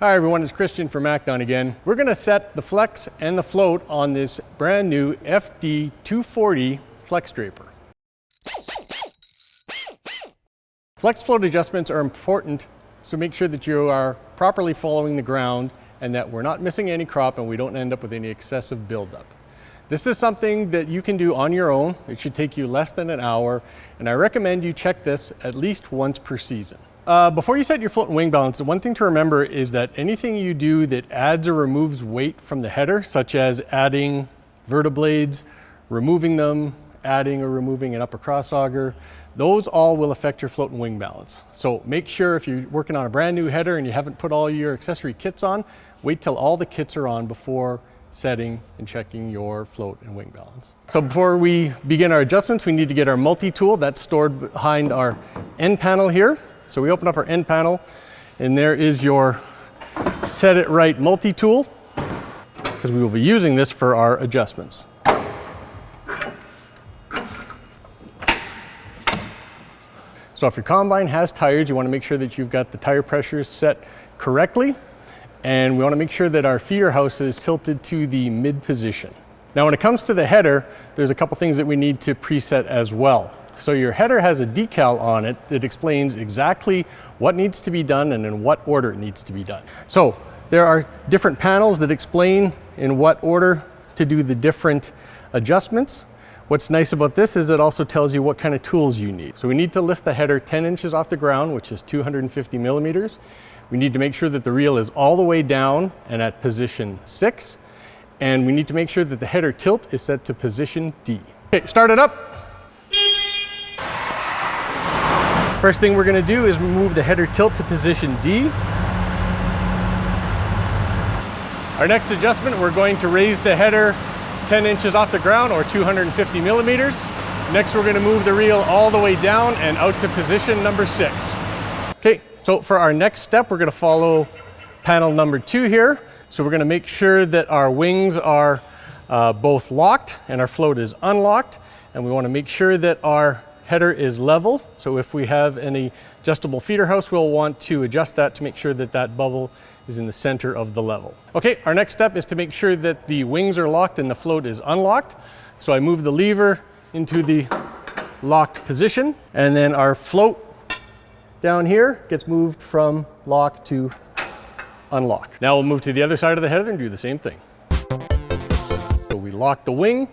Hi everyone, it's Christian from MacDon again. We're going to set the flex and the float on this brand new FD2 FlexDraper. Flex float adjustments are important to make sure that you are properly following the ground and that we're not missing any crop and we don't end up with any excessive buildup. This is something that you can do on your own. It should take you less than an hour, and I recommend you check this at least once per season. Before you set your float and wing balance, the one thing to remember is that anything you do that adds or removes weight from the header, such as adding vertiblades, removing them, adding or removing an upper crossauger, those all will affect your float and wing balance. So make sure if you're working on a brand new header and you haven't put all your accessory kits on, wait till all the kits are on before setting and checking your float and wing balance. So before we begin our adjustments, we need to get our multi-tool. That's stored behind our end panel here. So we open up our end panel and there is your set it right multi-tool, because we will be using this for our adjustments. So if your combine has tires, you want to make sure that you've got the tire pressures set correctly, and we want to make sure that our feeder house is tilted to the mid position. Now when it comes to the header, there's a couple things that we need to preset as well. So your header has a decal on it that explains exactly what needs to be done and in what order it needs to be done. So there are different panels that explain in what order to do the different adjustments. What's nice about this is it also tells you what kind of tools you need. So we need to lift the header 10 inches off the ground, which is 250 millimeters. We need to make sure that the reel is all the way down and at position 6. And we need to make sure that the header tilt is set to position D. Okay, start it up. First thing we're going to do is move the header tilt to position D. Our next adjustment, we're going to raise the header 10 inches off the ground, or 250 millimeters. Next, we're going to move the reel all the way down and out to position number 6. Okay, so for our next step, we're going to follow panel number 2 here. So we're going to make sure that our wings are both locked and our float is unlocked. And we want to make sure that our header is level. So if we have any adjustable feeder house, we'll want to adjust that to make sure that that bubble is in the center of the level. Okay, our next step is to make sure that the wings are locked and the float is unlocked. So I move the lever into the locked position, and then our float down here gets moved from lock to unlock. Now we'll move to the other side of the header and do the same thing. So we lock the wing,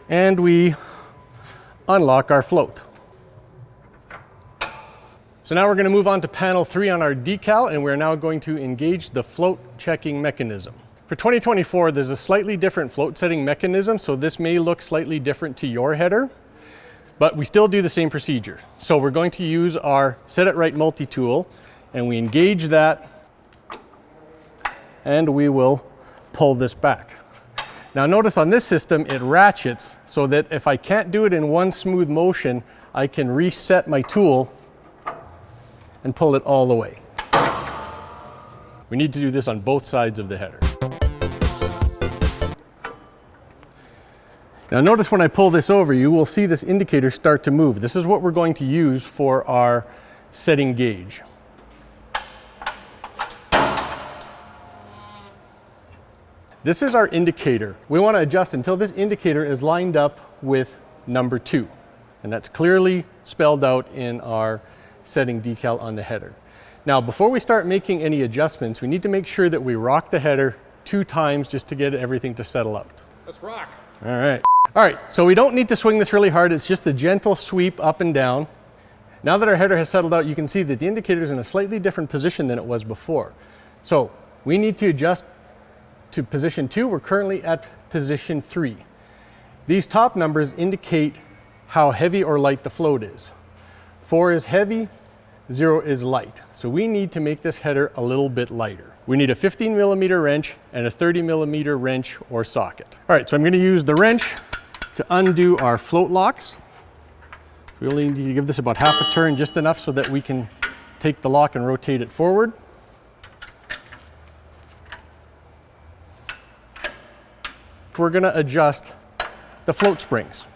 and we unlock our float. So now we're going to move on to panel 3 on our decal, and we're now going to engage the float checking mechanism. For 2024, there's a slightly different float setting mechanism, so this may look slightly different to your header, but we still do the same procedure. So we're going to use our set it right multi-tool, and we engage that, and we will pull this back. Now notice on this system, it ratchets so that if I can't do it in one smooth motion, I can reset my tool and pull it all the way. We need to do this on both sides of the header. Now notice when I pull this over, you will see this indicator start to move. This is what we're going to use for our setting gauge. This is our indicator. We want to adjust until this indicator is lined up with number 2. And that's clearly spelled out in our setting decal on the header. Now, before we start making any adjustments, we need to make sure that we rock the header 2 times just to get everything to settle out. Let's rock. All right. All right, so we don't need to swing this really hard. It's just a gentle sweep up and down. Now that our header has settled out, you can see that the indicator is in a slightly different position than it was before. So we need to adjust to position 2. We're currently at position 3. These top numbers indicate how heavy or light the float is. 4 is heavy, 0 is light. So we need to make this header a little bit lighter. We need a 15 millimeter wrench and a 30 millimeter wrench or socket. All right, so I'm going to use the wrench to undo our float locks. We only need to give this about half a turn, just enough so that we can take the lock and rotate it forward. We're going to adjust the float springs.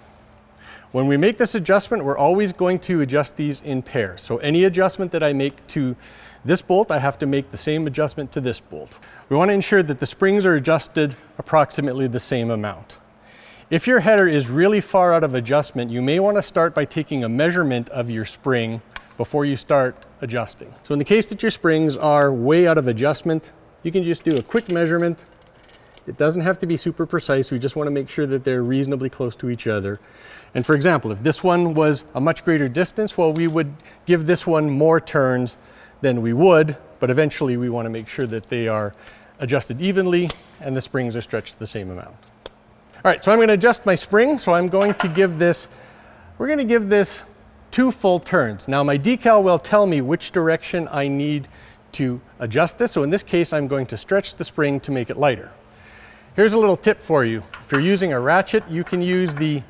When we make this adjustment, we're always going to adjust these in pairs. So any adjustment that I make to this bolt, I have to make the same adjustment to this bolt. We want to ensure that the springs are adjusted approximately the same amount. If your header is really far out of adjustment, you may want to start by taking a measurement of your spring before you start adjusting. So in the case that your springs are way out of adjustment, you can just do a quick measurement. It doesn't have to be super precise. We just want to make sure that they're reasonably close to each other. And for example, if this one was a much greater distance, well, we would give this one more turns than we would, but eventually we want to make sure that they are adjusted evenly and the springs are stretched the same amount. All right, so I'm going to adjust my spring. So I'm going to give this, we're going to give this 2 full turns. Now my decal will tell me which direction I need to adjust this. So in this case, I'm going to stretch the spring to make it lighter. Here's a little tip for you. If you're using a ratchet, you can use the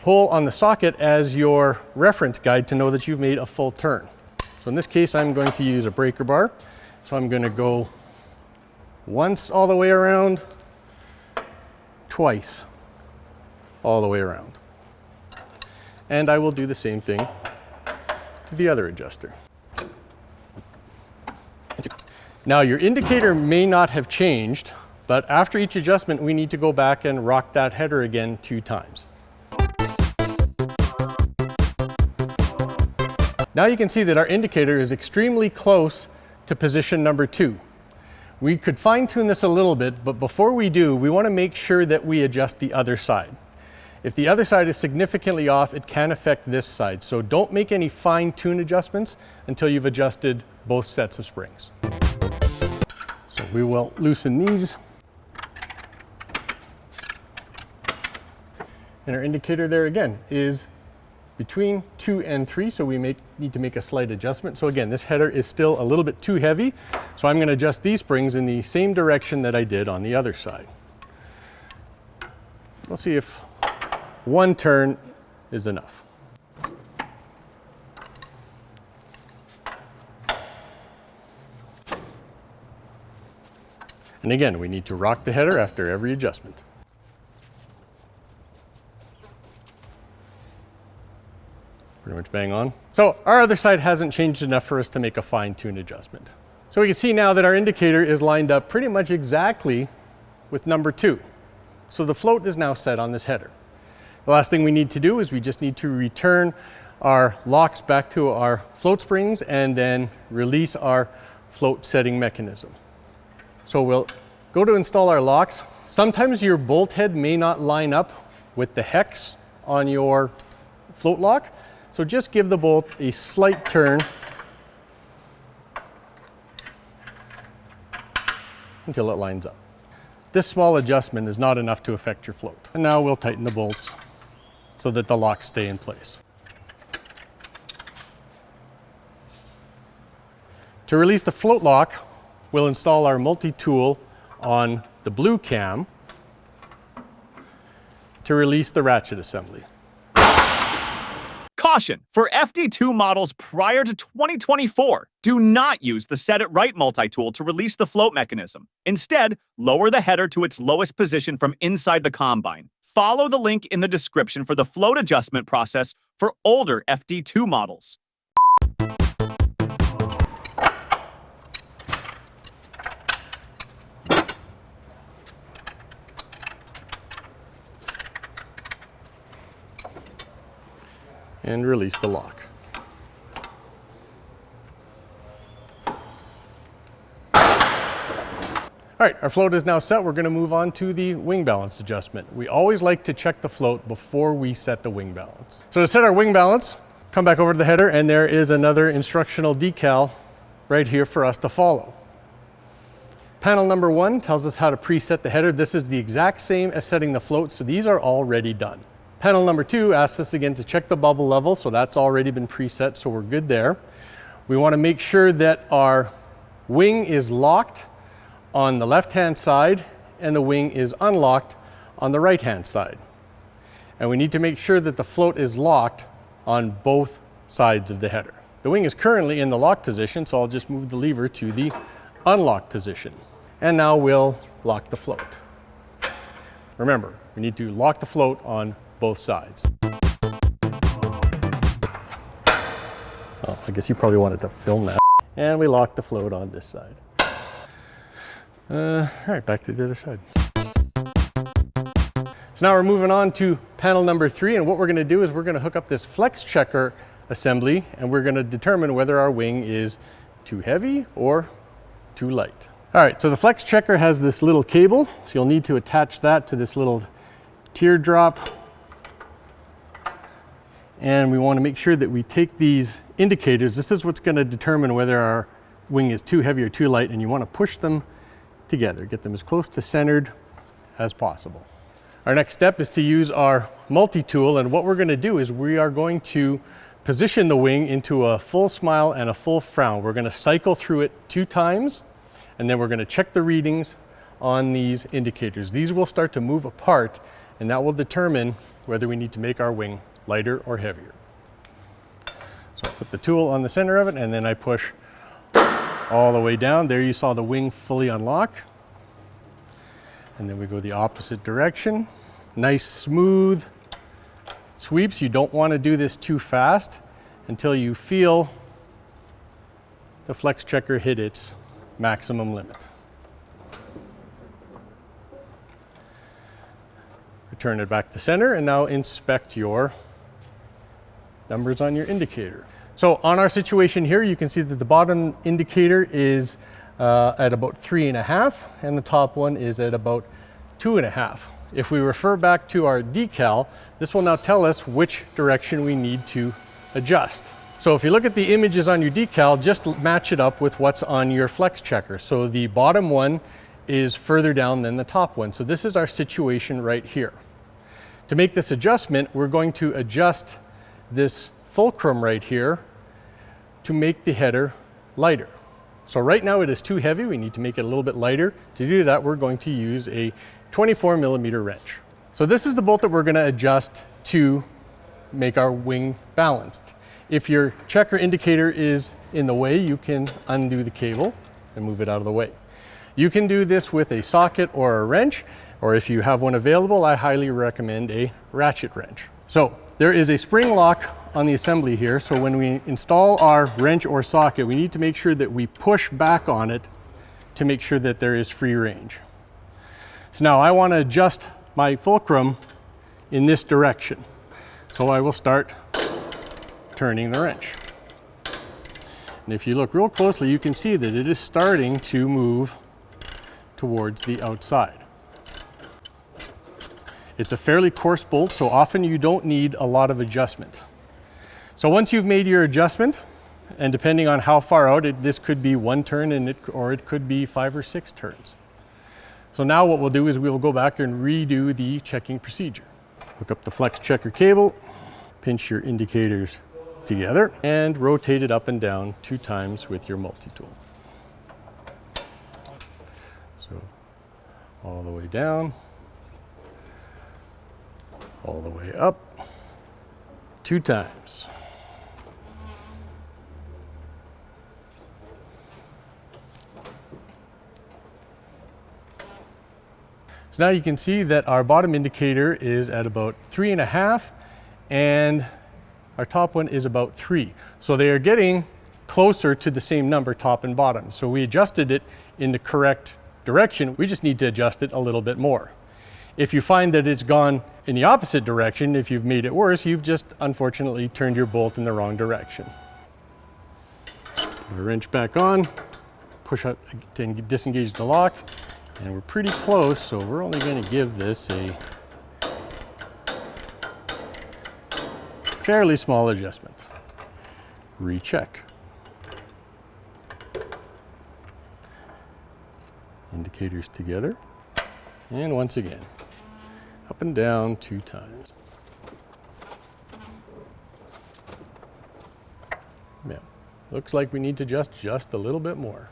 hole on the socket as your reference guide to know that you've made a full turn. So in this case, I'm going to use a breaker bar. So I'm going to go once all the way around, twice all the way around. And I will do the same thing to the other adjuster. Now your indicator may not have changed, but after each adjustment, we need to go back and rock that header again 2 times. Now you can see that our indicator is extremely close to position number 2. We could fine tune this a little bit, but before we do, we want to make sure that we adjust the other side. If the other side is significantly off, it can affect this side. So don't make any fine tune adjustments until you've adjusted both sets of springs. So we will loosen these. And our indicator there again is between 2 and 3, so we need to make a slight adjustment. So again, this header is still a little bit too heavy, so I'm going to adjust these springs in the same direction that I did on the other side. We'll see if 1 turn is enough. And again, we need to rock the header after every adjustment. Pretty much bang on. So our other side hasn't changed enough for us to make a fine-tuned adjustment. So we can see now that our indicator is lined up pretty much exactly with number 2. So the float is now set on this header. The last thing we need to do is we just need to return our locks back to our float springs and then release our float setting mechanism. So we'll go to install our locks. Sometimes your bolt head may not line up with the hex on your float lock. So just give the bolt a slight turn until it lines up. This small adjustment is not enough to affect your float. And now we'll tighten the bolts so that the locks stay in place. To release the float lock, we'll install our multi-tool on the blue cam to release the ratchet assembly. Caution! For FD2 models prior to 2024, do not use the Set It Right multi-tool to release the float mechanism. Instead, lower the header to its lowest position from inside the combine. Follow the link in the description for the float adjustment process for older FD2 models. And release the lock. All right, our float is now set. We're going to move on to the wing balance adjustment. We always like to check the float before we set the wing balance. So to set our wing balance, come back over to the header, and there is another instructional decal right here for us to follow. Panel number 1 tells us how to preset the header. This is the exact same as setting the float, so these are already done. Panel number 2 asks us again to check the bubble level, so that's already been preset, so we're good there. We want to make sure that our wing is locked on the left-hand side and the wing is unlocked on the right-hand side. And we need to make sure that the float is locked on both sides of the header. The wing is currently in the lock position, so I'll just move the lever to the unlock position. And now we'll lock the float. Remember, we need to lock the float on both sides. I guess you probably wanted to film that. And we lock the float on this side. All right, back to the other side. So now we're moving on to panel number 3, and what we're gonna do is we're gonna hook up this flex checker assembly, and we're gonna determine whether our wing is too heavy or too light. All right, so the flex checker has this little cable, so you'll need to attach that to this little teardrop. And we wanna make sure that we take these indicators. This is what's gonna determine whether our wing is too heavy or too light, and you wanna push them together, get them as close to centered as possible. Our next step is to use our multi-tool, and what we're going to do is we are going to position the wing into a full smile and a full frown. We're going to cycle through it 2 times, and then we're going to check the readings on these indicators. These will start to move apart, and that will determine whether we need to make our wing lighter or heavier. So I put the tool on the center of it, and then I push all the way down. There you saw the wing fully unlock. And then we go the opposite direction. Nice smooth sweeps. You don't want to do this too fast until you feel the flex checker hit its maximum limit. Return it back to center, and now inspect your numbers on your indicator. So on our situation here, you can see that the bottom indicator is at about 3.5, and the top one is at about 2.5. If we refer back to our decal, this will now tell us which direction we need to adjust. So if you look at the images on your decal, just match it up with what's on your flex checker. So the bottom one is further down than the top one. So this is our situation right here. To make this adjustment, we're going to adjust this fulcrum right here to make the header lighter. So right now it is too heavy. We need to make it a little bit lighter. To do that, we're going to use a 24mm wrench. So this is the bolt that we're going to adjust to make our wing balanced. If your checker indicator is in the way, you can undo the cable and move it out of the way. You can do this with a socket or a wrench, or if you have one available, I highly recommend a ratchet wrench. So there is a spring lock on the assembly here, so when we install our wrench or socket, we need to make sure that we push back on it to make sure that there is free range. So now I want to adjust my fulcrum in this direction. So I will start turning the wrench. And if you look real closely, you can see that it is starting to move towards the outside. It's a fairly coarse bolt, so often you don't need a lot of adjustment. So once you've made your adjustment, and depending on how far out, this could be 1 turn or it could be 5 or 6 turns. So now what we'll do is we'll go back and redo the checking procedure. Hook up the flex checker cable, pinch your indicators together, and rotate it up and down 2 times with your multi-tool. So all the way down, all the way up, 2 times. So now you can see that our bottom indicator is at about 3.5 and our top one is about 3. So they are getting closer to the same number, top and bottom. So we adjusted it in the correct direction. We just need to adjust it a little bit more. If you find that it's gone in the opposite direction, if you've made it worse, you've just unfortunately turned your bolt in the wrong direction. Put the wrench back on, push out to disengage the lock, and we're pretty close, so we're only going to give this a fairly small adjustment. Recheck. Indicators together, and once again, up and down 2 times. Yeah, looks like we need to adjust just a little bit more.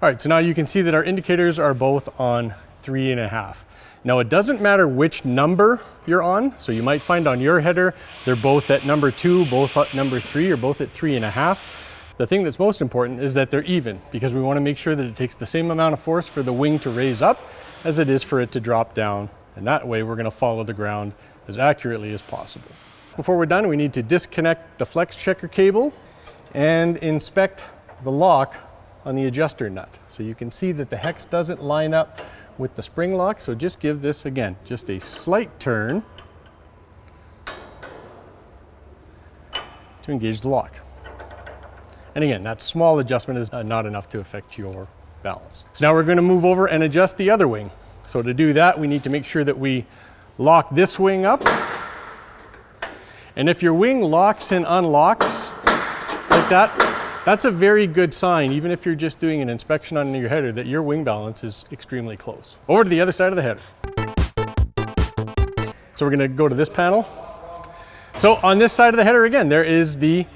All right, so now you can see that our indicators are both on 3.5. Now it doesn't matter which number you're on, so you might find on your header, they're both at number 2, both at number 3, or both at 3.5. the thing that's most important is that they're even, because we want to make sure that it takes the same amount of force for the wing to raise up as it is for it to drop down. And that way we're going to follow the ground as accurately as possible. Before we're done, we need to disconnect the flex checker cable and inspect the lock on the adjuster nut. So you can see that the hex doesn't line up with the spring lock, so just give this, again, just a slight turn to engage the lock. And again, that small adjustment is not enough to affect your balance. So now we're going to move over and adjust the other wing. So to do that, we need to make sure that we lock this wing up. And if your wing locks and unlocks like that, that's a very good sign, even if you're just doing an inspection on your header, that your wing balance is extremely close. Over to the other side of the header. So we're going to go to this panel. So on this side of the header, again, there is the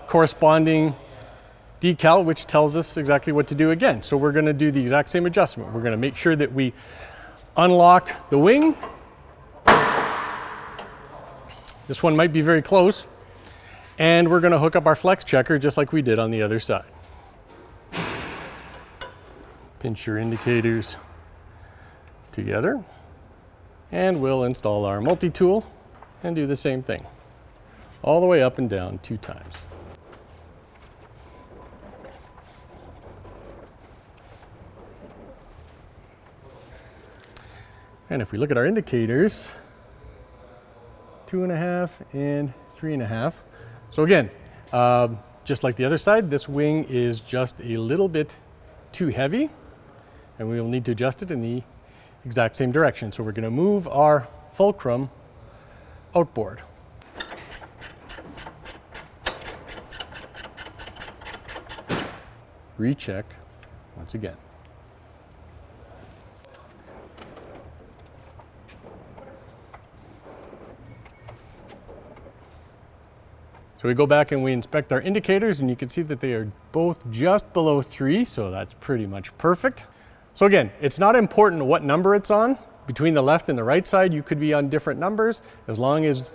corresponding decal, which tells us exactly what to do again. So we're going to do the exact same adjustment. We're going to make sure that we unlock the wing. This one might be very close. And we're going to hook up our flex checker just like we did on the other side. Pinch your indicators together. And we'll install our multi-tool and do the same thing. All the way up and down 2 times. And if we look at our indicators, 2.5 and 3.5. So again, just like the other side, this wing is just a little bit too heavy, and we will need to adjust it in the exact same direction. So we're going to move our fulcrum outboard. Recheck once again. So we go back and we inspect our indicators, and you can see that they are both just below 3, so that's pretty much perfect. So again, it's not important what number it's on. Between the left and the right side, you could be on different numbers. As long as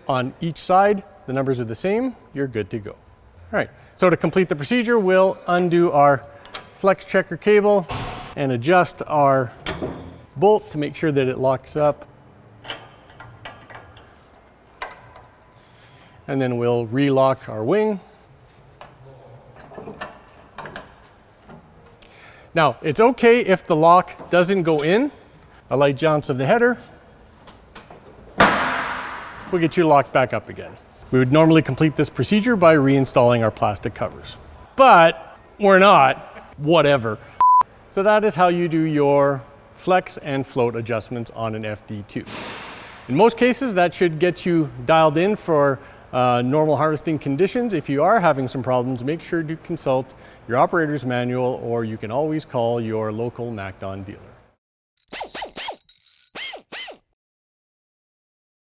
on each side the numbers are the same, you're good to go. All right, so to complete the procedure, we'll undo our flex checker cable and adjust our bolt to make sure that it locks up. And then we'll relock our wing. Now, it's okay if the lock doesn't go in. A light jounce of the header will get you locked back up again. We would normally complete this procedure by reinstalling our plastic covers, but we're not, whatever. So that is how you do your flex and float adjustments on an FD2. In most cases, that should get you dialed in for normal harvesting conditions. If you are having some problems, make sure to consult your operator's manual, or you can always call your local MacDon dealer.